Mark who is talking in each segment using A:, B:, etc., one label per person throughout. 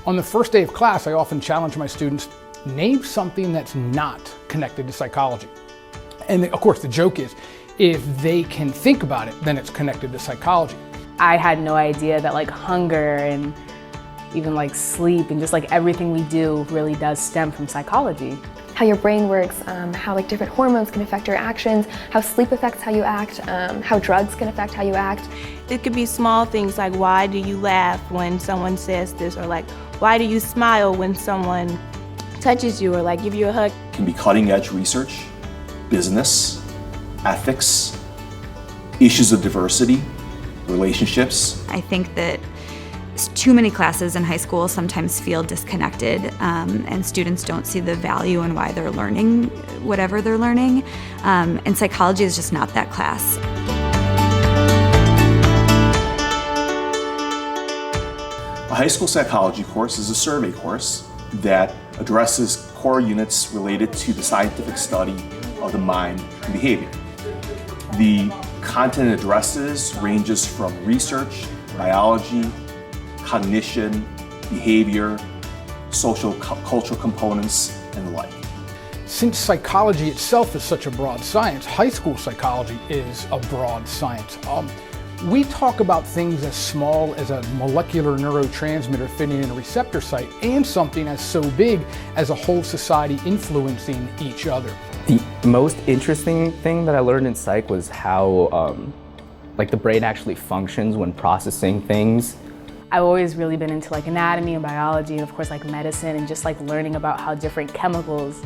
A: On the first day of class, I often challenge my students, name something that's not connected to psychology. And of course, the joke is, if they can think about it, then it's connected to psychology.
B: I had no idea that like hunger and even like sleep and just like everything we do really does stem from psychology.
C: How your brain works, how like different hormones can affect your actions, how sleep affects how you act, how drugs can affect how you act.
D: It could be small things like why do you laugh when someone says this, or like why do you smile when someone touches you or like give you a hug.
E: It can be cutting edge research, business, ethics, issues of diversity, relationships.
F: I think that too many classes in high school sometimes feel disconnected, and students don't see the value in why they're learning whatever they're learning, and psychology is just not that class.
E: A high school psychology course is a survey course that addresses core units related to the scientific study of the mind and behavior. The content it addresses ranges from research, biology, cognition, behavior, social, cultural components, and the like.
A: Since psychology itself is such a broad science, high school psychology is a broad science. We talk about things as small as a molecular neurotransmitter fitting in a receptor site and something as so big as a whole society influencing each other.
G: The most interesting thing that I learned in psych was how like the brain actually functions when processing things.
B: I've always really been into like anatomy and biology and of course like medicine and just like learning about how different chemicals,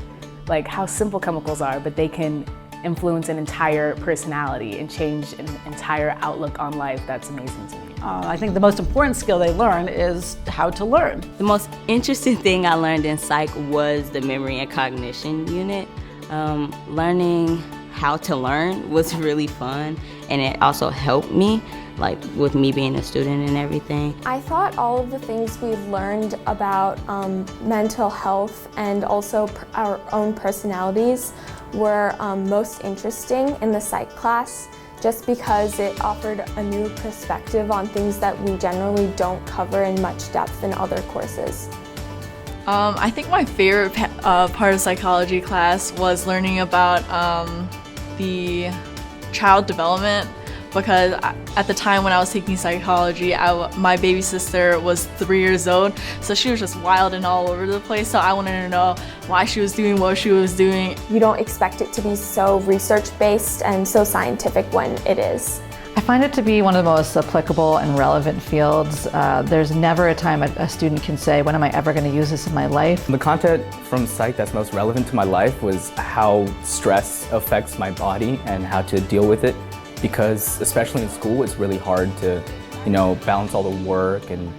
B: like how simple chemicals are, but they can influence an entire personality and change an entire outlook on life. That's amazing to me.
H: I think the most important skill they learn is how to learn.
I: The most interesting thing I learned in psych was the memory and cognition unit. Learning how to learn was really fun, and it also helped me, like with me being a student and everything.
C: I thought all of the things we learned about mental health and also our own personalities were most interesting in the psych class, just because it offered a new perspective on things that we generally don't cover in much depth in other courses.
J: I think my favorite part of psychology class was learning about the child development, because at the time when I was taking psychology, my baby sister was 3 years old, so she was just wild and all over the place, so I wanted to know why she was doing what she was doing.
C: You don't expect it to be so research-based and so scientific when it is.
K: I find it to be one of the most applicable and relevant fields. There's never a time a student can say, when am I ever going to use this in my life?
G: The content from psych that's most relevant to my life was how stress affects my body and how to deal with it. Because especially in school, it's really hard to, balance all the work and,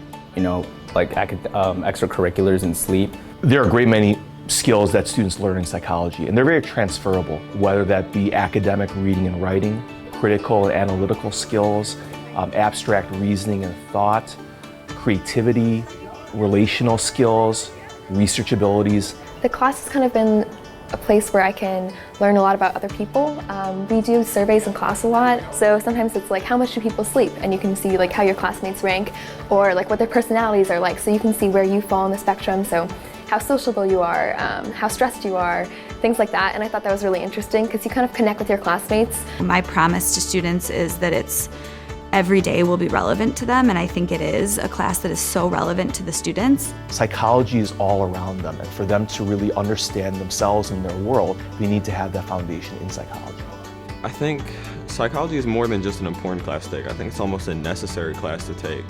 G: like extracurriculars and sleep.
E: There are a great many skills that students learn in psychology, and they're very transferable, whether that be academic reading and writing, critical and analytical skills, abstract reasoning and thought, creativity, relational skills, research abilities.
C: The class has kind of been a place where I can learn a lot about other people. We do surveys in class a lot, so sometimes it's like, how much do people sleep? And you can see like how your classmates rank, or like what their personalities are like, so you can see where you fall on the spectrum. So how sociable you are, how stressed you are, things like that. And I thought that was really interesting because you kind of connect with your classmates.
F: My promise to students is that every day will be relevant to them, and I think it is a class that is so relevant to the students.
E: Psychology is all around them, and for them to really understand themselves and their world, we need to have that foundation in psychology.
L: I think psychology is more than just an important class to take. I think it's almost a necessary class to take.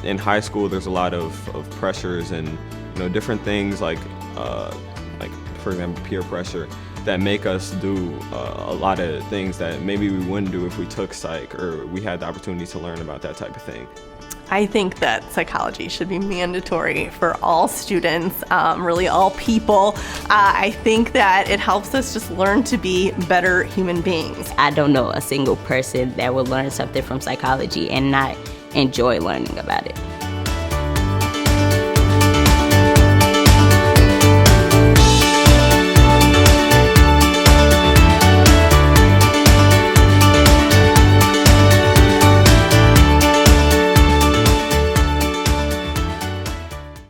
L: In high school, there's a lot of pressures and different things like for example, peer pressure that make us do a lot of things that maybe we wouldn't do if we took psych or we had the opportunity to learn about that type of thing.
J: I think that psychology should be mandatory for all students, really all people. I think that it helps us just learn to be better human beings.
I: I don't know a single person that will learn something from psychology and not enjoy learning about it.